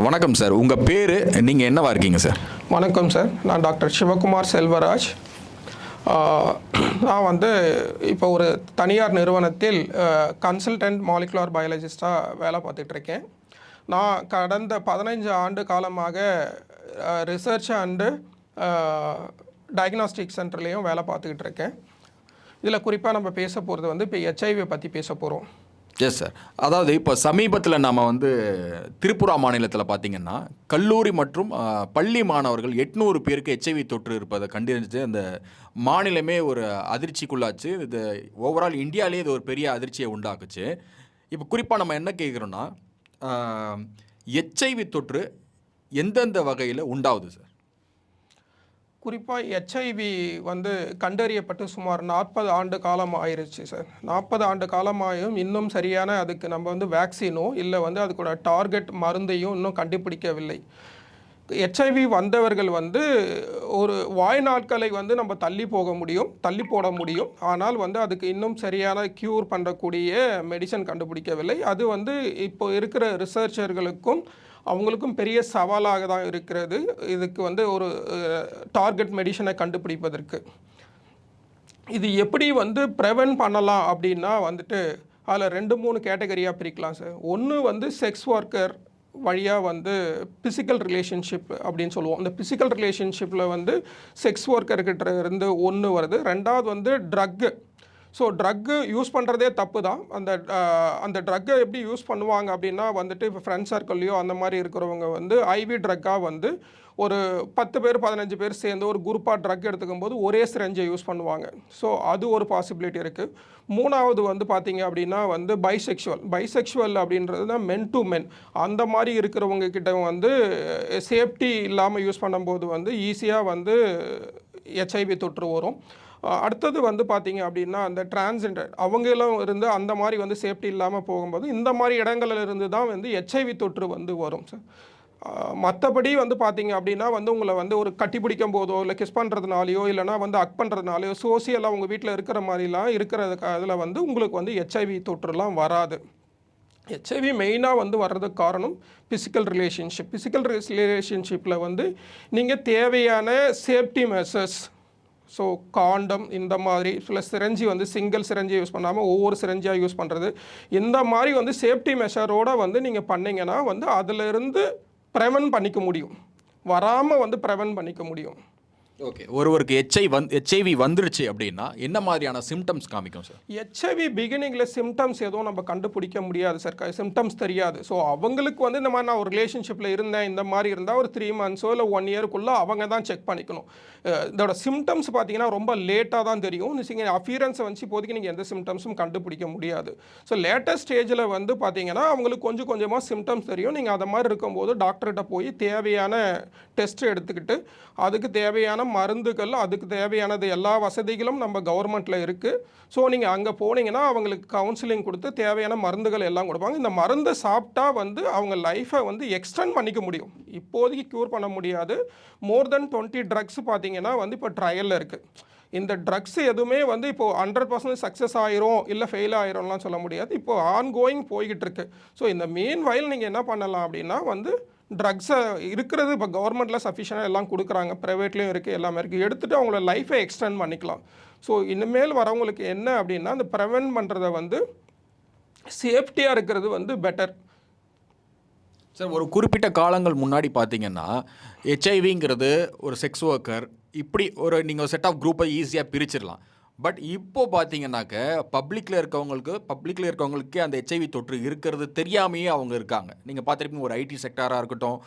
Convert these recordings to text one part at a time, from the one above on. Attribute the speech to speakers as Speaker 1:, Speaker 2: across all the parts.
Speaker 1: வணக்கம் சார். உங்கள் பேர், நீங்கள் என்னவா இருக்கீங்க சார்?
Speaker 2: வணக்கம் சார், நான் டாக்டர் சிவகுமார் செல்வராஜ். நான் வந்து இப்போ ஒரு தனியார் நிறுவனத்தில் கன்சல்டன்ட் மாலிகுலர் பயாலஜிஸ்டாக வேலை பார்த்துட்ருக்கேன். நான் கடந்த 15 ஆண்டு காலமாக ரிசர்ச் அண்டு டயக்னாஸ்டிக் சென்டர்லேயும் வேலை பார்த்துக்கிட்டு இருக்கேன். இதில் குறிப்பாக நம்ம பேச போகிறது வந்து இப்போ ஹெச்ஐவி பற்றி பேச போகிறோம்.
Speaker 1: Yes sir. அதாவது இப்போ சமீபத்தில் நம்ம திரிபுரா மாநிலத்தில் பார்த்திங்கன்னா கல்லூரி மற்றும் பள்ளி மாணவர்கள் 800 பேருக்கு ஹெச்ஐவி தொற்று இருப்பதை கண்டறிஞ்சு அந்த மாநிலமே ஒரு அதிர்ச்சிக்குள்ளாச்சு. இது ஓவரால் இந்தியாவிலே இது ஒரு பெரிய அதிர்ச்சியை உண்டாக்குச்சு. இப்போ குறிப்பாக நம்ம என்ன கேட்குறோன்னா, ஹெச்ஐவி தொற்று எந்தெந்த வகையில் உண்டாகுது சார்?
Speaker 2: குறிப்பாக ஹெச்ஐவி வந்து கண்டறியப்பட்டு சுமார் 40 ஆண்டு காலம் ஆயிடுச்சு சார். 40 ஆண்டு காலமாயும் இன்னும் சரியான அதுக்கு நம்ம வந்து வேக்சினோ இல்லை வந்து அதுக்கூட டார்கெட் மருந்தையும் இன்னும் கண்டுபிடிக்கவில்லை. ஹெச்ஐவி வந்தவர்கள் வந்து ஒரு வாழ்நாட்களை வந்து நம்ம தள்ளி போட முடியும். ஆனால் வந்து அதுக்கு இன்னும் சரியான க்யூர் பண்ணக்கூடிய மெடிசன் கண்டுபிடிக்கவில்லை. அது வந்து இப்போ இருக்கிற ரிசர்ச்சர்களுக்கும் அவங்களுக்கும் பெரிய சவாலாக தான் இருக்கிறது. இதுக்கு வந்து ஒரு டார்கெட் மெடிசனை கண்டுபிடிப்பதற்கு இது எப்படி வந்து ப்ரிவென்ட் பண்ணலாம் அப்படின்னா வந்துட்டு அதில் 2-3 கேட்டகரியாக பிரிக்கலாம் சார். ஒன்று வந்து செக்ஸ் ஒர்க்கர் வழியாக வந்து ஃபிசிக்கல் ரிலேஷன்ஷிப் அப்படின்னு சொல்லுவோம். அந்த ஃபிசிக்கல் ரிலேஷன்ஷிப்பில் வந்து செக்ஸ் ஒர்க்கர்கிட்ட இருந்து ஒன்று வருது. ரெண்டாவது வந்து ட்ரக்கு. ஸோ ட்ரக்கு யூஸ் பண்ணுறதே தப்பு தான். அந்த ட்ரக்கை எப்படி யூஸ் பண்ணுவாங்க அப்படின்னா வந்துட்டு இப்போ ஃப்ரெண்ட் சர்க்கிள்லையோ அந்த மாதிரி இருக்கிறவங்க வந்து ஐவி ட்ரக்காக வந்து ஒரு 10 பேர் 15 பேர் சேர்ந்து ஒரு குரூப்பாக ட்ரக் எடுத்துக்கும் போது ஒரே சிரஞ்சை யூஸ் பண்ணுவாங்க. ஸோ அது ஒரு பாசிபிலிட்டி இருக்குது. மூணாவது வந்து பார்த்திங்க அப்படின்னா வந்து பைசெக்ஷுவல் அப்படின்றது தான் மென் டு மென். அந்த மாதிரி இருக்கிறவங்க கிட்ட வந்து சேஃப்டி இல்லாமல் யூஸ் பண்ணும்போது வந்து ஈஸியாக வந்து ஹெச்ஐவி தொற்று வரும். அடுத்தது வந்து பார்த்திங்க அப்படின்னா அந்த டிரான்ஸ்ஜெண்டர் அவங்களும் இருந்து அந்த மாதிரி வந்து சேஃப்டி இல்லாமல் போகும்போது இந்த மாதிரி இடங்களில் இருந்து தான் வந்து ஹெச்ஐவி தொற்று வந்து வரும் சார். மற்றபடி வந்து பார்த்திங்க அப்படின்னா வந்து உங்களை வந்து ஒரு கட்டி பிடிக்கும் போதோ இல்லை கிஸ் பண்ணுறதுனாலையோ இல்லைனா வந்து அக் பண்ணுறதுனாலையோ சோசியலாக உங்கள் வீட்டில் இருக்கிற மாதிரிலாம் இருக்கிறதுக்கு அதில் வந்து உங்களுக்கு வந்து ஹெச்ஐவி தொற்றுலாம் வராது. ஹெச்ஐவி மெயினாக வந்து வர்றதுக்கு காரணம் ஃபிசிக்கல் ரிலேஷன்ஷிப்பில் வந்து நீங்கள் தேவையான சேஃப்டி மெஷர்ஸ், ஸோ காண்டம் இந்த மாதிரி சில சிரஞ்சி வந்து சிங்கிள் சிரஞ்சி யூஸ் பண்ணாமல் ஒவ்வொரு சிரஞ்சியாக யூஸ் பண்ணுறது, இந்த மாதிரி வந்து சேஃப்டி மெஷரோடு வந்து நீங்கள் பண்ணிங்கன்னா வந்து அதிலிருந்து ப்ரிவென்ட் பண்ணிக்க முடியும், வராமல் வந்து ப்ரிவென்ட் பண்ணிக்க முடியும்.
Speaker 1: ஓகே. ஒருவருக்கு ஹெச்ஐவி வந்துருச்சு அப்படின்னா என்ன மாதிரியான சிம்டம்ஸ் காமிக்கும் சார்?
Speaker 2: ஹெச்ஐவி பிகினிங்கில் சிம்டம்ஸ் எதுவும் நம்ம கண்டுபிடிக்க முடியாது சார். சிம்டம்ஸ் தெரியாது. ஸோ அவங்களுக்கு வந்து இந்த மாதிரி நான் ஒரு ரிலேஷன்ஷிப்பில் இருந்தேன் இந்த மாதிரி இருந்தால் ஒரு 3 மந்த்ஸோ இல்லை 1 இயருக்குள்ளே அவங்க தான் செக் பண்ணிக்கணும். இதோட சிம்டம்ஸ் பார்த்தீங்கன்னா ரொம்ப லேட்டாக தான் தெரியும். நீங்கள் அஃபியரன்ஸை வச்சு இப்போதைக்கு நீங்கள் எந்த சிம்டம்ஸும் கண்டுபிடிக்க முடியாது. ஸோ லேட்டஸ்ட் ஸ்டேஜில் வந்து பார்த்தீங்கன்னா அவங்களுக்கு கொஞ்சம் கொஞ்சமாக சிம்டம்ஸ் தெரியும். நீங்கள் அதை மாதிரி இருக்கும்போது டாக்டர்கிட்ட போய் தேவையான டெஸ்ட் எடுத்துக்கிட்டு அதுக்கு தேவையான மருந்துகள், அதுக்கு தேவையானது எல்லா வசதிகளும் நம்ம கவர்மெண்ட்டில் இருக்குது. ஸோ நீங்கள் அங்கே போனீங்கன்னா அவங்களுக்கு கவுன்சிலிங் கொடுத்து தேவையான மருந்துகள் எல்லாம் கொடுப்பாங்க. இந்த மருந்தை சாப்பிட்டா வந்து அவங்க லைஃப்பை வந்து எக்ஸ்டெண்ட் பண்ணிக்க முடியும். இப்போதைக்கு க்யூர் பண்ண முடியாது. மோர் தென் 20 ட்ரக்ஸ் பார்த்தீங்கன்னா வந்து இப்போ ட்ரையலில் இருக்குது. இந்த ட்ரக்ஸ் எதுவுமே வந்து இப்போது 100% சக்ஸஸ் ஆயிரும் இல்லை ஃபெயில் ஆயிரும்லாம் சொல்ல முடியாது. இப்போது ஆன்கோயிங் போய்கிட்டு இருக்கு. ஸோ இந்த மீன் வயல் நீங்கள் என்ன பண்ணலாம் அப்படின்னா வந்து ட்ரக்ஸை இருக்கிறது இப்போ கவர்மெண்ட்டில் சஃபிஷியனாக எல்லாம் கொடுக்குறாங்க, ப்ரைவேட்லேயும் இருக்குது, எல்லாமே இருக்குது. எடுத்துகிட்டு அவங்களோட லைஃப்பை எக்ஸ்டெண்ட் பண்ணிக்கலாம். ஸோ இனிமேல் வரவங்களுக்கு என்ன அப்படின்னா அந்த ப்ரிவென்ட் பண்ணுறதை வந்து சேஃப்டியாக இருக்கிறது வந்து பெட்டர்
Speaker 1: சார். ஒரு குறிப்பிட்ட காலங்கள் முன்னாடி பார்த்தீங்கன்னா ஹெச்ஐவிங்கிறது ஒரு செக்ஸ் ஒர்க்கர் இப்படி நீங்கள் ஒரு செட் ஆஃப் குரூப்பை ஈஸியாக பிரிச்சிடலாம். பட் இப்போது பார்த்தீங்கன்னாக்க பப்ளிக்கில் இருக்கவங்களுக்கே அந்த ஹெச்ஐவி தொற்று இருக்கிறது தெரியாமையே அவங்க இருக்காங்க. நீங்கள் பார்த்துருப்பீங்க, ஒரு ஐடி செக்டாராக இருக்கட்டும்,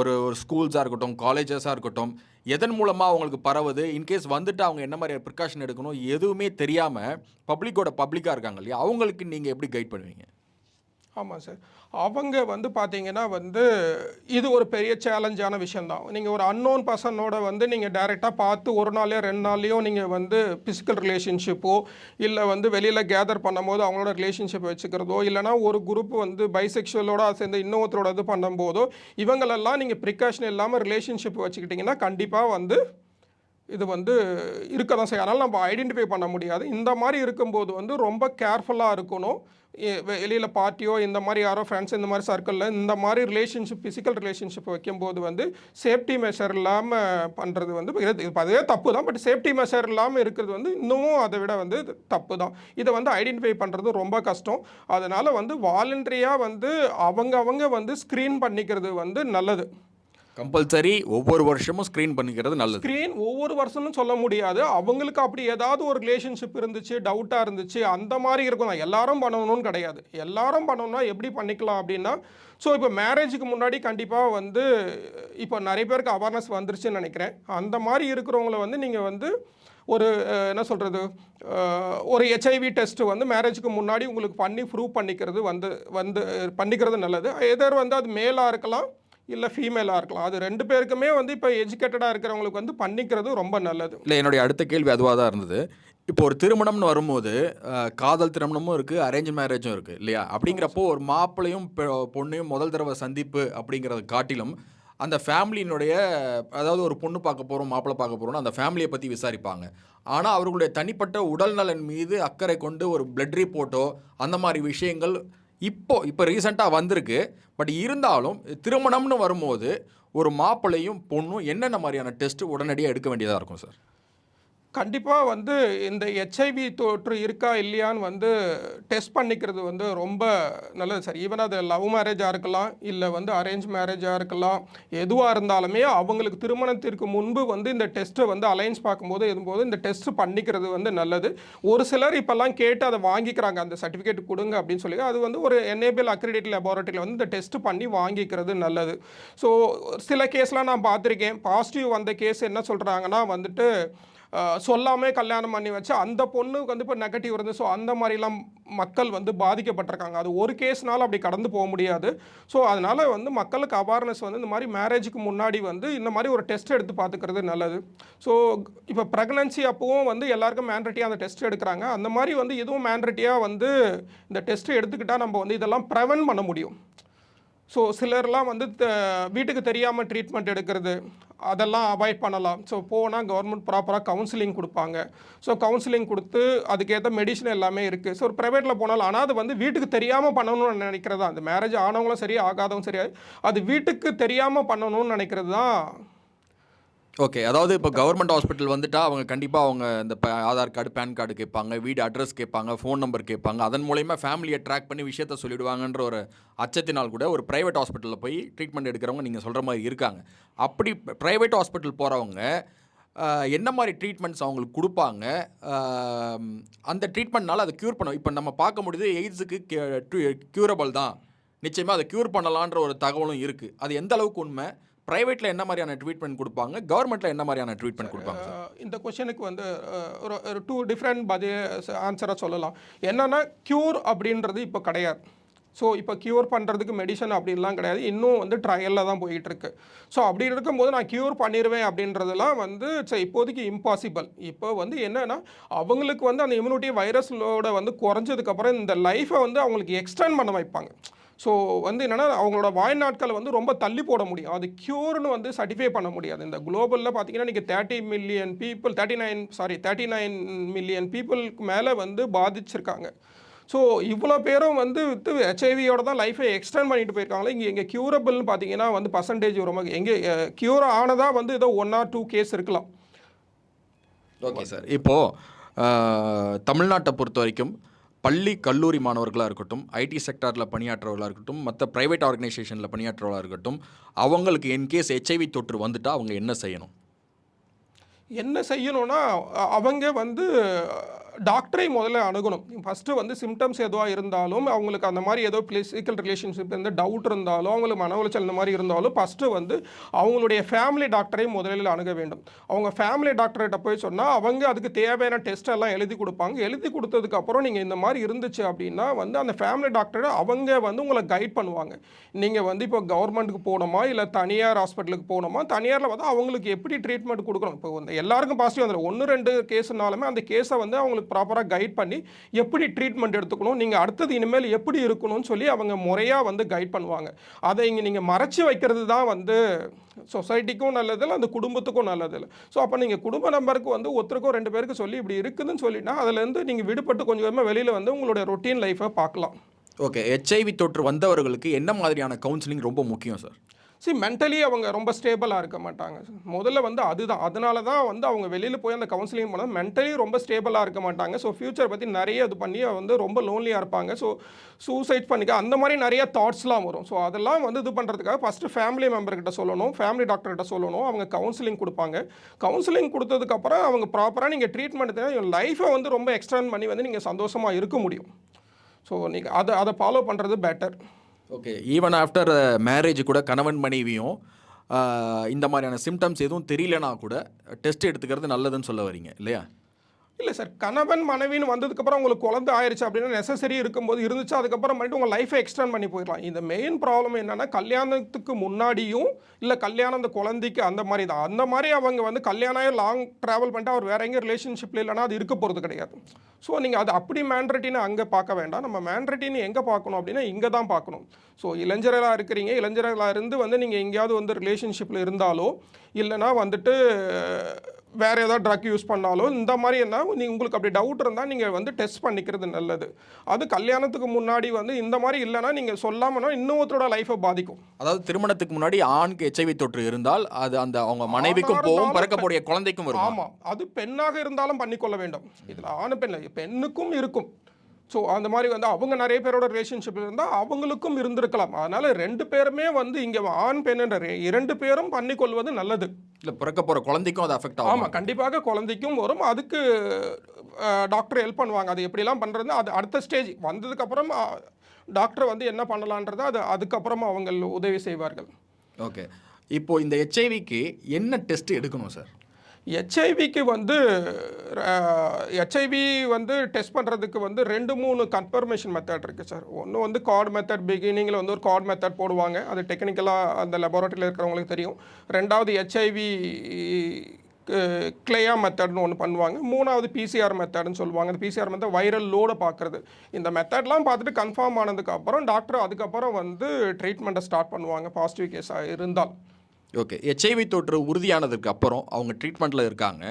Speaker 1: ஒரு ஸ்கூல்ஸாக இருக்கட்டும், காலேஜஸாக இருக்கட்டும், எதன் மூலமாக அவங்களுக்கு பரவுது, இன்கேஸ் வந்துட்டு அவங்க என்ன மாதிரி ப்ரிகாஷன் எடுக்கணும் எதுவுமே தெரியாமல் பப்ளிக்காக இருக்காங்க இல்லையா, அவங்களுக்கு நீங்கள் எப்படி கைட் பண்ணுவீங்க?
Speaker 2: ஆமாம் சார். அவங்க வந்து பார்த்தீங்கன்னா வந்து இது ஒரு பெரிய சேலஞ்சான விஷயந்தான். நீங்கள் ஒரு அன்னோன் பர்சனோட வந்து நீங்கள் டைரெக்டாக பார்த்து ஒரு நாளையோ 2 நாள்லையோ நீங்கள் வந்து ஃபிசிக்கல் ரிலேஷன்ஷிப்போ இல்லை வந்து வெளியில் கேதர் பண்ணும்போது அவங்களோட ரிலேஷன்ஷிப் வச்சுக்கிறதோ இல்லைனா ஒரு குரூப் வந்து பைசெக்ஷுவலோட சேர்ந்து இன்னொருத்தரோட இது பண்ணும்போதோ இவங்களெல்லாம் நீங்கள் ப்ரிகாஷன் இல்லாமல் ரிலேஷன்ஷிப் வச்சுக்கிட்டிங்கன்னா கண்டிப்பாக வந்து இது வந்து இருக்க தான் செய்யும். அதனால் நம்ம ஐடென்டிஃபை பண்ண முடியாது. இந்த மாதிரி இருக்கும்போது வந்து ரொம்ப கேர்ஃபுல்லாக இருக்கணும். வெளியில் பார்ட்டியோ இந்த மாதிரி யாரோ ஃப்ரெண்ட்ஸ் இந்த மாதிரி சர்க்கிளில் இந்த மாதிரி ரிலேஷன்ஷிப் ஃபிசிக்கல் ரிலேஷன்ஷிப் வைக்கும்போது வந்து சேஃப்டி மெஷர் இல்லாமல் பண்ணுறது வந்து அதுவே தப்பு தான். பட் சேஃப்டி மெஷர் இல்லாமல் இருக்கிறது வந்து இன்னமும் அதை விட வந்து தப்பு தான். இதை வந்து ஐடென்டிஃபை பண்ணுறது ரொம்ப கஷ்டம். அதனால் வந்து வாலண்டரியாக வந்து அவங்க வந்து ஸ்க்ரீன் பண்ணிக்கிறது வந்து நல்லது.
Speaker 1: கம்பல்சரி ஒவ்வொரு வருஷமும் ஸ்க்ரீன் பண்ணிக்கிறது நல்லது.
Speaker 2: ஸ்க்ரீன் ஒவ்வொரு வருஷமும் சொல்ல முடியாது. அவங்களுக்கு அப்படி ஏதாவது ஒரு ரிலேஷன்ஷிப் இருந்துச்சு, டவுட்டாக இருந்துச்சு, அந்த மாதிரி இருக்கும். எல்லாரும் பண்ணணும்னு கிடையாது. எல்லாரும் பண்ணணும்னா எப்படி பண்ணிக்கலாம் அப்படின்னா, ஸோ இப்போ மேரேஜுக்கு முன்னாடி கண்டிப்பாக வந்து இப்போ நிறைய பேருக்கு அவேர்னஸ் வந்துருச்சுன்னு நினைக்கிறேன். அந்த மாதிரி இருக்கிறவங்கள வந்து நீங்கள் வந்து ஒரு என்ன சொல்கிறது, ஒரு ஹெச்ஐவி டெஸ்ட்டு வந்து மேரேஜுக்கு முன்னாடி உங்களுக்கு பண்ணி ப்ரூவ் பண்ணிக்கிறது வந்து வந்து பண்ணிக்கிறது நல்லது. எதர் வந்து அது மேலாக இருக்கலாம், இல்லை ஃபீமேலாக இருக்கலாம். அது 2 பேருக்குமே வந்து இப்போ எஜுகேட்டடாக இருக்கிறவங்களுக்கு வந்து பண்ணிக்கிறது ரொம்ப நல்லது.
Speaker 1: இல்லை, என்னுடைய அடுத்த கேள்வி அதுவாக தான் இருந்தது. இப்போ ஒரு திருமணம்னு வரும்போது காதல் திருமணமும் இருக்குது, அரேஞ்ச் மேரேஜும் இருக்குது இல்லையா? அப்படிங்கிறப்போ ஒரு மாப்பிள்ளையும் பொண்ணையும் முதல் தடவை சந்திப்பு அப்படிங்கிறத காட்டிலும் அந்த ஃபேமிலியினுடைய, அதாவது ஒரு பொண்ணு பார்க்க போகிறோம், மாப்பிள்ளை பார்க்க போகிறோம்னா அந்த ஃபேமிலியை பற்றி விசாரிப்பாங்க. ஆனால் அவர்களுடைய தனிப்பட்ட உடல் நலன் மீது அக்கறை கொண்டு ஒரு பிளட் ரிப்போர்ட்டோ அந்த மாதிரி விஷயங்கள் இப்போ ரீசெண்டாக வந்திருக்கு. பட் இருந்தாலும் திருமணம்னு வரும்போது ஒரு மாப்பிள்ளையும் பொண்ணும் என்னென்ன மாதிரியான டெஸ்ட் உடனடியாக எடுக்க வேண்டியதாக இருக்கும் சார்?
Speaker 2: கண்டிப்பாக வந்து இந்த ஹெச்ஐவி தொற்று இருக்கா இல்லையான்னு வந்து டெஸ்ட் பண்ணிக்கிறது வந்து ரொம்ப நல்லது சார். ஈவன் அது லவ் மேரேஜாக இருக்கலாம், இல்லை வந்து அரேஞ்ச் மேரேஜாக இருக்கலாம். எதுவாக இருந்தாலுமே அவங்களுக்கு திருமணத்திற்கு முன்பு வந்து இந்த டெஸ்ட்டை வந்து அலைன்ஸ் பார்க்கும்போது எதும்போது இந்த டெஸ்ட் பண்ணிக்கிறது வந்து நல்லது. ஒரு சிலர் இப்போல்லாம் கேட்டு அதை வாங்கிக்கிறாங்க, அந்த சர்டிஃபிகேட் கொடுங்க அப்படின்னு சொல்லி. அது வந்து ஒரு எனேபிள் அக்ரிடேட் லெபார்ட்டரியில் வந்து இந்த டெஸ்ட் பண்ணி வாங்கிக்கிறது நல்லது. ஸோ சில கேஸ்லாம் நான் பார்த்துருக்கேன். பாசிட்டிவ் வந்த கேஸ் என்ன சொல்கிறாங்கன்னா வந்துட்டு சொல்லாமே கல்யாணம் பண்ணி வச்சு அந்த பொண்ணுக்கு வந்து இப்போ நெகட்டிவ் இருந்து, ஸோ அந்த மாதிரிலாம் மக்கள் வந்து பாதிக்கப்பட்டிருக்காங்க. அது ஒரு கேஸ்னால அப்படி கடந்து போக முடியாது. ஸோ அதனால் வந்து மக்களுக்கு அவேர்னஸ் வந்து இந்த மாதிரி மேரேஜுக்கு முன்னாடி வந்து இந்த மாதிரி ஒரு டெஸ்ட் எடுத்து பார்த்துக்கிறது நல்லது. ஸோ இப்போ ப்ரெக்னன்சி அப்பவும் வந்து எல்லாருக்கும் மேண்ட்ரட்டியாக அந்த டெஸ்ட் எடுக்கிறாங்க. அந்த மாதிரி வந்து எதுவும் மேண்ட்ரட்டியாக வந்து இந்த டெஸ்ட்டு எடுத்துக்கிட்டால் நம்ம வந்து இதெல்லாம் ப்ரிவென்ட் பண்ண முடியும். ஸோ சிலர்லாம் வந்து வீட்டுக்கு தெரியாமல் ட்ரீட்மெண்ட் எடுக்கிறது, அதெல்லாம் அவாய்ட் பண்ணலாம். ஸோ போனால் கவர்மெண்ட் ப்ராப்பராக கவுன்சிலிங் கொடுப்பாங்க. ஸோ கவுன்சிலிங் கொடுத்து அதுக்கேற்ற மெடிசன் எல்லாமே இருக்குது. ஸோ ஒரு ப்ரைவேட்டில் போனாலும், ஆனால் அது வந்து வீட்டுக்கு தெரியாமல் பண்ணணும்னு நினைக்கிறது தான். அந்த மேரேஜ் ஆனவங்களும் சரி, ஆகாதவங்க சரி, அது வீட்டுக்கு தெரியாமல் பண்ணணும்னு நினைக்கிறது தான்.
Speaker 1: ஓகே, அதாவது இப்போ கவர்மெண்ட் ஹாஸ்பிட்டல் வந்துட்டா அவங்க கண்டிப்பாக அவங்க இந்த ஆதார் கார்டு, பேன் கார்டு கேட்பாங்க, வீடு அட்ரஸ் கேட்பாங்க, ஃபோன் நம்பர் கேட்பாங்க. அதன் மூலயமா ஃபேமிலியை ட்ராக் பண்ணி விஷயத்த சொல்லிவிடுவாங்கன்ற ஒரு அச்சத்தினால் கூட ஒரு ப்ரைவேட் ஹாஸ்பிட்டலில் போய் ட்ரீட்மெண்ட் எடுக்கிறவங்க நீங்கள் சொல்கிற மாதிரி இருக்காங்க. அப்படி ப்ரைவேட் ஹாஸ்பிட்டல் போகிறவங்க என்ன மாதிரி ட்ரீட்மெண்ட்ஸ் அவங்களுக்கு கொடுப்பாங்க? அந்த ட்ரீட்மெண்ட்னால அதை க்யூர் பண்ண, இப்போ நம்ம பார்க்க முடியுது எய்ட்ஸுக்கு க்யூரபிள் தான், நிச்சயமாக அதை க்யூர் பண்ணலான்ற ஒரு தகவலும் இருக்குது. அது எந்த அளவுக்கு உண்மை? ப்ரைவேட்டில் என்ன மாதிரியான ட்ரீட்மெண்ட் கொடுப்பாங்க, கவர்மெண்ட்டில் என்ன மாதிரியான ட்ரீட்மெண்ட் கொடுப்பாங்க?
Speaker 2: இந்த கொஷனுக்கு வந்து ஒரு 2 டிஃப்ரெண்ட் ஆன்சராக சொல்லலாம். என்னென்னா க்யூர் அப்படின்றது இப்போ கிடையாது. ஸோ இப்போ க்யூர் பண்ணுறதுக்கு மெடிசன் அப்படின்லாம் கிடையாது. இன்னும் வந்து ட்ரையலில் தான் போயிட்டுருக்கு. ஸோ அப்படி இருக்கும்போது நான் க்யூர் பண்ணிடுவேன் அப்படின்றதெல்லாம் வந்து இப்போதைக்கு இம்பாசிபிள். இப்போ வந்து என்னென்னா அவங்களுக்கு வந்து அந்த இம்யூனிட்டி வைரஸ்லோட வந்து குறைஞ்சதுக்கப்புறம் இந்த லைஃப்பை வந்து அவங்களுக்கு எக்ஸ்டெண்ட் பண்ண வைப்பாங்க. ஸோ வந்து என்னென்னா அவங்களோட வாழ்நாட்களை வந்து ரொம்ப தள்ளி போட முடியும். அது க்யூர்னு வந்து சர்டிஃபை பண்ண முடியாது. இந்த குளோபலில் பார்த்தீங்கன்னா நீங்கள் 39 மில்லியன் பீப்புளுக்கு மேலே வந்து பாதிச்சிருக்காங்க. ஸோ இவ்வளோ பேரும் வந்து ஹெச்ஐவியோட தான் லைஃபை எக்ஸ்டெண்ட் பண்ணிட்டு போயிருக்காங்களே. இங்கே க்யூரபிள்னு பார்த்தீங்கன்னா வந்து பர்சன்டேஜ் ரொம்ப எங்கே க்யூர் ஆனதாக வந்து ஏதோ 1 or 2 கேஸ் இருக்கலாம்.
Speaker 1: ஓகே சார், இப்போது தமிழ்நாட்டை பொறுத்த வரைக்கும் பள்ளி கல்லூரி மாணவர்களாக இருக்கட்டும், ஐடி செக்டாரில் பணியாற்றுறவர்களாக இருக்கட்டும், மற்ற ப்ரைவேட் ஆர்கனைசேஷனில் பணியாற்றுறவர்களாக இருக்கட்டும், அவங்களுக்கு இன்கேஸ் ஹெச்ஐவி தொற்று வந்துட்டால் அவங்க என்ன செய்யணும்?
Speaker 2: என்ன செய்யணும்னா அவங்க வந்து டாக்டரை முதல்ல அணுகணும். ஃபஸ்ட்டு வந்து சிம்டம்ஸ் எதுவாக இருந்தாலும் அவங்களுக்கு அந்த மாதிரி ஏதோ ஃபிசிக்கல் ரிலேஷன்ஷிப் எந்த டவுட் இருந்தாலும் அவங்களுக்கு மன உளைச்சல் இந்த மாதிரி இருந்தாலும் ஃபஸ்ட்டு வந்து அவங்களுடைய ஃபேமிலி டாக்டரை முதலில் அணுக வேண்டும். அவங்க ஃபேமிலி டாக்டர்கிட்ட போய் சொன்னால் அவங்க அதுக்கு தேவையான டெஸ்ட் எல்லாம் எழுதி கொடுப்பாங்க. எழுதி கொடுத்ததுக்கப்புறம் நீங்கள் இந்த மாதிரி இருந்துச்சு அப்படின்னா வந்து அந்த ஃபேமிலி டாக்டரை அவங்க வந்து உங்களை கைட் பண்ணுவாங்க. நீங்கள் வந்து இப்போ கவர்மெண்ட்டுக்கு போகணுமா இல்லை தனியார் ஹாஸ்பிட்டலுக்கு போகணுமா, தனியாரில் வந்து அவங்களுக்கு எப்படி ட்ரீட்மெண்ட் கொடுக்கணும். இப்போ வந்து எல்லாருக்கும் பாசிட்டிவ் வந்துடும். 1-2 கேஸ்னாலுமே அந்த கேஸை வந்து அவங்களுக்கு அவங்களுக்கு ப்ராப்பராக கைட் பண்ணி எப்படி ட்ரீட்மெண்ட் எடுத்துக்கணும், நீங்கள் அடுத்தது இனிமேல் எப்படி இருக்கணும்னு சொல்லி அவங்க முறையாக வந்து கைட் பண்ணுவாங்க. அதை இங்கே நீங்கள் மறைச்சி வைக்கிறது தான் வந்து சொசைட்டிக்கும் நல்லதில்லை, அந்த குடும்பத்துக்கும் நல்லதில்லை. ஸோ அப்போ நீங்கள் குடும்ப நம்பருக்கு வந்து ஒருத்தருக்கோ 2 பேருக்கு சொல்லி இப்படி இருக்குதுன்னு சொல்லினா அதுலேருந்து நீங்கள் விடுபட்டு கொஞ்சம் கொஞ்சமாக வெளியில் வந்து உங்களுடைய ரொட்டீன் லைஃப்பை பார்க்கலாம்.
Speaker 1: ஓகே. ஹெச்ஐவி தொற்று வந்தவர்களுக்கு என்ன மாதிரியான கவுன்சிலிங் ரொம்ப முக்கியம் சார்?
Speaker 2: மென்டலி அவங்க ரொம்ப ஸ்டேபிளாக இருக்க மாட்டாங்க. முதல்ல வந்து அதுதான், அதனால தான் வந்து அவங்க வெளியில் போய் அந்த கவுன்சிலிங் பண்ணால் மென்டலி ரொம்ப ஸ்டேபிளாக இருக்க மாட்டாங்க. ஸோ ஃப்யூச்சர் பற்றி நிறைய இது பண்ணி வந்து ரொம்ப லோன்லியாக இருப்பாங்க. ஸோ சூசைட் பண்ணிக்க அந்த மாதிரி நிறைய தாட்ஸ்லாம் வரும். ஸோ அதெல்லாம் வந்து இது பண்ணுறதுக்காக ஃபஸ்ட்டு ஃபேமிலி மெம்பர்கிட்ட சொல்லணும், ஃபேமிலி டாக்டர்கிட்ட சொல்லணும். அவங்க கவுன்சிலிங் கொடுப்பாங்க. கவுன்சிலிங் கொடுத்ததுக்கப்புறம் அவங்க ப்ராப்பராக நீங்கள் ட்ரீட்மெண்ட் எடுத்தீங்கன்னா லைஃப்பை வந்து ரொம்ப எக்ஸ்டெண்ட் பண்ணி வந்து நீங்கள் சந்தோஷமாக இருக்க முடியும். ஸோ நீங்கள் அதை ஃபாலோ பண்ணுறது better.
Speaker 1: Okay. Even after marriage கூட கணவன் மனைவியும் இந்த மாதிரியான சிம்டம்ஸ் எதுவும் தெரியலனா கூட டெஸ்ட் எடுத்துக்கிறது நல்லதுன்னு சொல்ல வரீங்க இல்லையா?
Speaker 2: இல்லை சார், கணவன் மனைவின்னு வந்ததுக்கப்புறம் உங்களுக்கு குழந்தை ஆயிடுச்சு அப்படின்னா நெசசரி இருக்கும்போது இருந்துச்சு, அதுக்கப்புறம் பண்ணிட்டு உங்கள் லைஃபை எக்ஸ்டெண்ட் பண்ணி போயிடலாம். இந்த மெயின் ப்ராப்ளம் என்னென்னா கல்யாணத்துக்கு முன்னாடியும் இல்லை கல்யாணம் அந்த குழந்தைக்கு அந்த மாதிரி தான். அந்த மாதிரி அவங்க வந்து கல்யாணம் லாங் ட்ராவல் பண்ணிட்டு அவர் வேற எங்கேயும் ரிலேஷன்ஷிப்பில் இல்லைனா அது இருக்க போகிறது கிடையாது. ஸோ நீங்கள் அது அப்படி மேண்ட்ரட்டின்னு அங்கே பார்க்க வேண்டாம். நம்ம மேண்ட்ரட்டின்னு எங்கே பார்க்கணும் அப்படின்னா இங்கே தான் பார்க்கணும். ஸோ இளைஞர்களாக இருக்கிறீங்க, இளைஞர்களாக இருந்து வந்து நீங்கள் எங்கேயாவது வந்து ரிலேஷன்ஷிப்பில் இருந்தாலோ இல்லைனா வந்துட்டு வேறு ஏதாவது ட்ரக் யூஸ் பண்ணாலும் இந்த மாதிரி என்ன நீங்கள் உங்களுக்கு அப்படி டவுட் இருந்தால் நீங்கள் வந்து டெஸ்ட் பண்ணிக்கிறது நல்லது. அது கல்யாணத்துக்கு முன்னாடி வந்து இந்த மாதிரி இல்லைனா நீங்கள் சொல்லாமனா இன்னொருத்தரோட லைஃப்பை பாதிக்கும்.
Speaker 1: அதாவது திருமணத்துக்கு முன்னாடி ஆணுக்கு ஹெச்ஐவி தொற்று இருந்தால் அது அந்த அவங்க மனைவிக்கும் போகும், பிறக்கக்கூடிய குழந்தைக்கும் வரும்.
Speaker 2: ஆமாம், அது பெண்ணாக இருந்தாலும் பண்ணிக்கொள்ள வேண்டும். இதில் ஆணு பெண்ணுக்கும் இருக்கும். ஸோ அந்த மாதிரி வந்து அவங்க நிறைய பேரோட ரிலேஷன்ஷிப்பில் இருந்தால் அவங்களுக்கும் இருந்திருக்கலாம். அதனால் 2 பேருமே வந்து இங்கே ஆண் பெண்ணுன்ற 2 பேரும் பண்ணிக்கொள்வது நல்லது.
Speaker 1: இல்லை பிறக்க போகிற குழந்தைக்கும் அது அஃபெக்ட் ஆகும்.
Speaker 2: ஆமாம், கண்டிப்பாக குழந்தைக்கும் வரும். அதுக்கு டாக்டர் ஹெல்ப் பண்ணுவாங்க. அது எப்படிலாம் பண்ணுறது அது அடுத்த ஸ்டேஜ் வந்ததுக்கப்புறம் டாக்டர் வந்து என்ன பண்ணலான்றதை அதுக்கப்புறமா அவங்க உதவி செய்வார்கள்.
Speaker 1: ஓகே. இப்போது இந்த ஹெச்ஐவிக்கு என்ன டெஸ்ட் எடுக்கணும் சார்?
Speaker 2: ஹெச்ஐவிக்கு வந்து ஹெச்ஐவி வந்து டெஸ்ட் பண்ணுறதுக்கு வந்து 2-3 கன்ஃபர்மேஷன் மெத்தட் இருக்குது சார். ஒன்று வந்து கார்டு மெத்தட், பிகினிங்கில் வந்து ஒரு கார்டு மெத்தட் போடுவாங்க, அது டெக்னிக்கலாக அந்த லெபார்ட்டரியில் இருக்கிறவங்களுக்கு தெரியும். 2வது ஹெச்ஐவி கிளையா மெத்தட்னு ஒன்று பண்ணுவாங்க. 3வது பிசிஆர் மெத்தட்னு சொல்லுவாங்க. அந்த பிசிஆர் மெத்தட் வைரல் லோடை பார்க்குறது. இந்த மெத்தட்லாம் பார்த்துட்டு கன்ஃபார்ம் ஆனதுக்கப்புறம் டாக்டர் அதுக்கப்புறம் வந்து ட்ரீட்மெண்ட்டை ஸ்டார்ட் பண்ணுவாங்க பாசிட்டிவ் கேஸாக இருந்தால்.
Speaker 1: ஓகே. ஹெச்ஐவி தொற்று உறுதியானதுக்கு அப்புறம் அவங்க ட்ரீட்மெண்ட்டில் இருக்காங்க.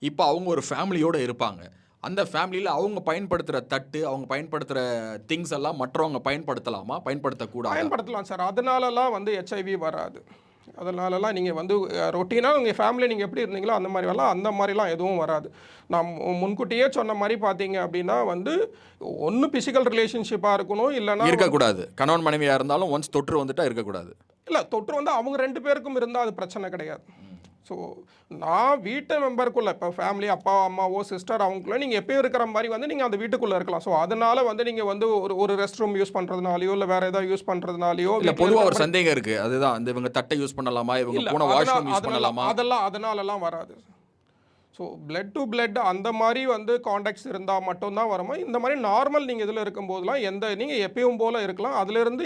Speaker 1: இப்போ அவங்க ஒரு ஃபேமிலியோடு இருப்பாங்க. அந்த ஃபேமிலியில் அவங்க பயன்படுத்துகிற தட்டு, அவங்க பயன்படுத்துகிற திங்ஸ் எல்லாம் மற்றவங்க பயன்படுத்தலாமா, பயன்படுத்தக்கூடாது?
Speaker 2: பயன்படுத்தலாம் சார். அதனாலலாம் வந்து ஹெச்ஐவி வராது. அதனாலலாம் நீங்கள் வந்து ரொட்டீனாக உங்கள் ஃபேமிலி நீங்கள் எப்படி இருந்தீங்களோ அந்த மாதிரிலாம் எதுவும் வராது. நான் முன்கூட்டியே சொன்ன மாதிரி பார்த்தீங்க அப்படின்னா வந்து ஒன்று ஃபிசிக்கல் ரிலேஷன்ஷிப்பாக இருக்கணும், இல்லைன்னா
Speaker 1: இருக்கக்கூடாது. கணவன் மனைவியாக இருந்தாலும் ஒன்ஸ் தொற்று வந்துட்டால் இருக்கக்கூடாது.
Speaker 2: இல்லை, தொற்று வந்து அவங்க 2 பேருக்கும் இருந்தால் அது பிரச்சனை கிடையாது. ஸோ நான் வீட்டு மெம்பருக்குள்ளே இப்போ ஃபேமிலி அப்பா அம்மாவோ சிஸ்டர் அவங்களுக்குள்ள நீங்கள் எப்பயும் இருக்கிற மாதிரி வந்து நீங்கள் அந்த வீட்டுக்குள்ளே இருக்கலாம். ஸோ அதனால் வந்து நீங்கள் வந்து ஒரு ரெஸ்ட் ரூம் யூஸ் பண்ணுறதுனாலையோ இல்லை வேறு ஏதாவது யூஸ் பண்ணுறதுனாலையோ
Speaker 1: இல்லை பொதுவாக ஒரு சந்தேகம் இருக்குது. அதுதான் அந்த இவங்க தட்டை யூஸ் பண்ணலாமா, இவங்க போன வாஷ்ரூம் யூஸ் பண்ணலாமா,
Speaker 2: அதனாலலாம் வராது. ஸோ பிளட் டு பிளட் அந்த மாதிரி வந்து காண்டாக்ட்ஸ் இருந்தால் மட்டும்தான் வருமா. இந்த மாதிரி நார்மல் நீங்கள் இதில் இருக்கும்போதெல்லாம் நீங்கள் எப்பயும் போல் இருக்கலாம். அதிலிருந்து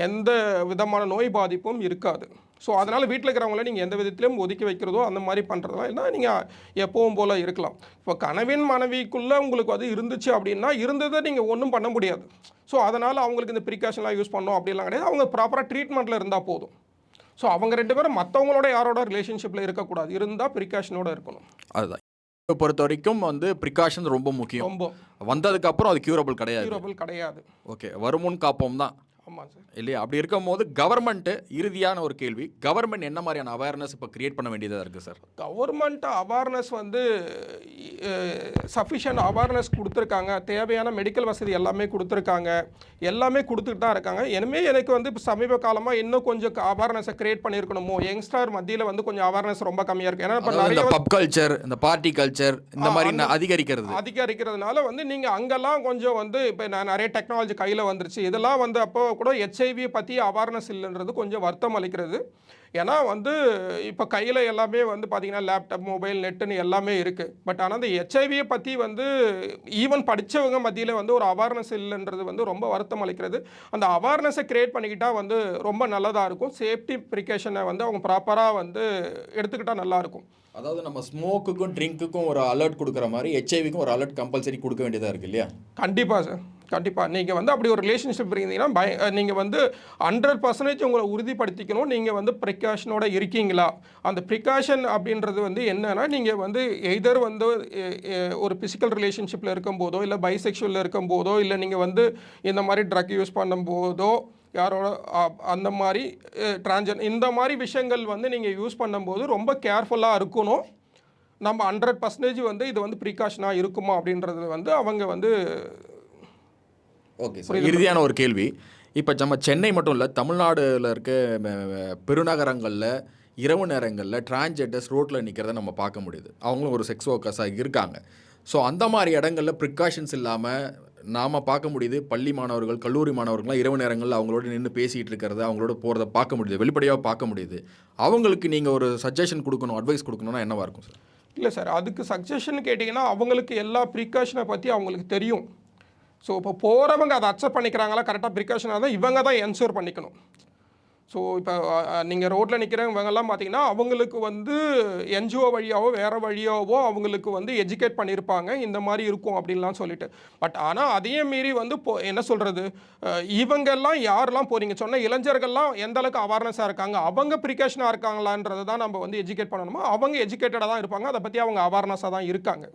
Speaker 2: எந்த விதமான நோய் பாதிப்பும் இருக்காது. ஸோ அதனால் வீட்டில் இருக்கிறவங்கள நீங்கள் எந்த விதத்திலையும் ஒதுக்கி வைக்கிறதோ அந்த மாதிரி பண்ணுறதெல்லாம் இல்லை, நீங்கள் எப்பவும் போல் இருக்கலாம். இப்போ கணவன் மனைவிக்குள்ளே உங்களுக்கு அது இருந்துச்சு அப்படின்னா இருந்ததை நீங்கள் ஒன்றும் பண்ண முடியாது. ஸோ அதனால் அவங்களுக்கு இந்த ப்ரிகாஷன்லாம் யூஸ் பண்ணோம் அப்படிலாம் கிடையாது. அவங்க ப்ராப்பராக ட்ரீட்மெண்ட்டில் இருந்தால் போதும். ஸோ அவங்க 2 பேரும் மற்றவங்களோட யாரோட ரிலேஷன்ஷிப்பில் இருக்கக்கூடாது, இருந்தால் ப்ரிகாஷனோட இருக்கணும்.
Speaker 1: அதுதான் பொறுத்த வரைக்கும் வந்து ப்ரிகாஷன் ரொம்ப முக்கியம்.
Speaker 2: ரொம்ப
Speaker 1: வந்ததுக்கப்புறம் அது கியூரபிள்
Speaker 2: கிடையாது.
Speaker 1: ஓகே. வருமுன் காப்போம் தான்.
Speaker 2: ஆமாம் சார்.
Speaker 1: இல்லையா? அப்படி இருக்கும்போது கவர்மெண்ட்டு இறுதியான ஒரு கேள்வி, கவர்மெண்ட் என்ன மாதிரியான அவேர்னஸ் இப்போ கிரியேட் பண்ண வேண்டியதாக இருக்குது சார்?
Speaker 2: கவர்மெண்ட் அவேர்னஸ் வந்து சஃபிஷியன்ட் அவேர்னஸ் கொடுத்துருக்காங்க. தேவையான மெடிக்கல் வசதி எல்லாமே கொடுத்துருக்காங்க. எல்லாமே கொடுத்துட்டு தான் இருக்காங்க. எனக்கு வந்து இப்போ சமீப காலமாக இன்னும் கொஞ்சம் அவேர்னஸை கிரியேட் பண்ணியிருக்கணுமோ, யங்ஸ்டர் மத்தியில் வந்து கொஞ்சம் அவேர்னஸ் ரொம்ப கம்மியாக இருக்குது. ஏன்னா இப்போ நிறைய
Speaker 1: பப் கல்ச்சர், இந்த பார்ட்டி கல்ச்சர் இந்த மாதிரி அதிகரிக்கிறதுனால
Speaker 2: வந்து நீங்கள் அங்கெல்லாம் கொஞ்சம் வந்து இப்போ நிறைய டெக்னாலஜி கையில் வந்துருச்சு. இதெல்லாம் வந்து அப்போ கூட ஹெச்ஐவியை பற்றி அவேர்னஸ் இல்லைன்றது கொஞ்சம் வருத்தம் அளிக்கிறது. ஏன்னா வந்து இப்போ கையில் எல்லாமே வந்து பார்த்தீங்கன்னா லேப்டாப், மொபைல், நெட்டுன்னு எல்லாமே இருக்குது. பட் ஆனால் அந்த ஹெச்ஐவியை பற்றி வந்து ஈவன் படித்தவங்க மத்தியில் வந்து ஒரு அவேர்னஸ் இல்லைன்றது வந்து ரொம்ப வருத்தம் அளிக்கிறது. அந்த அவேர்னஸை கிரியேட் பண்ணிக்கிட்டா வந்து ரொம்ப நல்லதாக இருக்கும். சேஃப்டி ப்ரிகாஷனை வந்து அவங்க ப்ராப்பராக வந்து எடுத்துக்கிட்டால் நல்லாயிருக்கும்.
Speaker 1: அதாவது நம்ம ஸ்மோக்குக்கும் ட்ரிங்க்குக்கும் ஒரு அலர்ட் கொடுக்குற மாதிரி ஹெச்ஐவிக்கும் ஒரு அலர்ட் கம்பல்சரி கொடுக்க வேண்டியதாக இருக்குது இல்லையா?
Speaker 2: கண்டிப்பாக சார், கண்டிப்பாக. நீங்கள் வந்து அப்படி ஒரு ரிலேஷன்ஷிப் இருந்தீங்கன்னா நீங்கள் வந்து 100% உங்களை உறுதிப்படுத்திக்கணும். நீங்கள் வந்து ப்ரிகாஷனோட இருக்கீங்களா? அந்த ப்ரிகாஷன் அப்படின்றது வந்து என்னன்னா, நீங்கள் வந்து எய்தர் வந்து ஒரு ஃபிசிக்கல் ரிலேஷன்ஷிப்பில் இருக்கும்போதோ, இல்லை பைசெக்ஷுவலில் இருக்கும்போதோ, இல்லை நீங்கள் வந்து இந்த மாதிரி ட்ரக் யூஸ் பண்ணும்போதோ, யாரோட அந்த மாதிரி இந்த மாதிரி விஷயங்கள் வந்து நீங்கள் யூஸ் பண்ணும்போது ரொம்ப கேர்ஃபுல்லாக இருக்கணும். நம்ம 100% வந்து இது வந்து ப்ரிகாஷனாக இருக்குமா அப்படின்றது வந்து அவங்க வந்து.
Speaker 1: ஓகே சார், இறுதியான ஒரு கேள்வி. இப்போ நம்ம சென்னை மட்டும் இல்லை, தமிழ்நாடுல இருக்க பெருநகரங்களில் இரவு நேரங்களில் டிரான்ஜெண்டர்ஸ் ரோட்டில் நிற்கிறத நம்ம பார்க்க முடியுது. அவங்களும் ஒரு செக்ஸ் ஒர்க்கர்ஸாக இருக்காங்க. ஸோ அந்த மாதிரி இடங்களில் ப்ரிகாஷன்ஸ் இல்லாமல் நாம் பார்க்க முடியுது. பள்ளி மாணவர்கள், கல்லூரி மாணவர்கள்லாம் இரவு நேரங்களில் அவங்களோட நின்று பேசிகிட்டு இருக்கிறத, அவங்களோட போகிறத பார்க்க முடியுது, வெளிப்படையாக பார்க்க முடியுது. அவங்களுக்கு நீங்கள் ஒரு சஜஷன் கொடுக்கணும், அட்வைஸ் கொடுக்கணும்னா என்னவாக இருக்கும் சார்?
Speaker 2: இல்லை சார், அதுக்கு சஜஷன் கேட்டிங்கன்னா அவங்களுக்கு எல்லா ப்ரிகாஷனை பற்றி அவங்களுக்கு தெரியும். ஸோ இப்போ போகிறவங்க அதை அக்செப்ட் பண்ணிக்கிறாங்களா, கரெக்டாக ப்ரிகாஷனாக தான் இவங்க தான் என்ஷூர் பண்ணிக்கணும். ஸோ இப்போ நீங்கள் ரோட்டில் நிற்கிறவங்கெல்லாம் பார்த்தீங்கன்னா அவங்களுக்கு வந்து என்ஜிஓ வழியாவோ வேறு வழியாவோ அவங்களுக்கு வந்து எஜுகேட் பண்ணியிருப்பாங்க இந்த மாதிரி இருக்கும் அப்படின்லாம் சொல்லிட்டு. பட் ஆனால் அதையும் மீறி வந்து என்ன சொல்கிறது, இவங்கெல்லாம் யாரெல்லாம் போகிறீங்க சொன்ன இளைஞர்கள்லாம் எந்த அளவுக்கு அவேர்னஸாக இருக்காங்க, அவங்க ப்ரிகாஷனாக இருக்காங்களான்றது தான் நம்ம வந்து எஜுகேட் பண்ணணுமா? அவங்க எஜுகேட்டடாக தான் இருப்பாங்க, அதை பற்றி அவங்க அவேர்னஸாக தான் இருக்காங்க.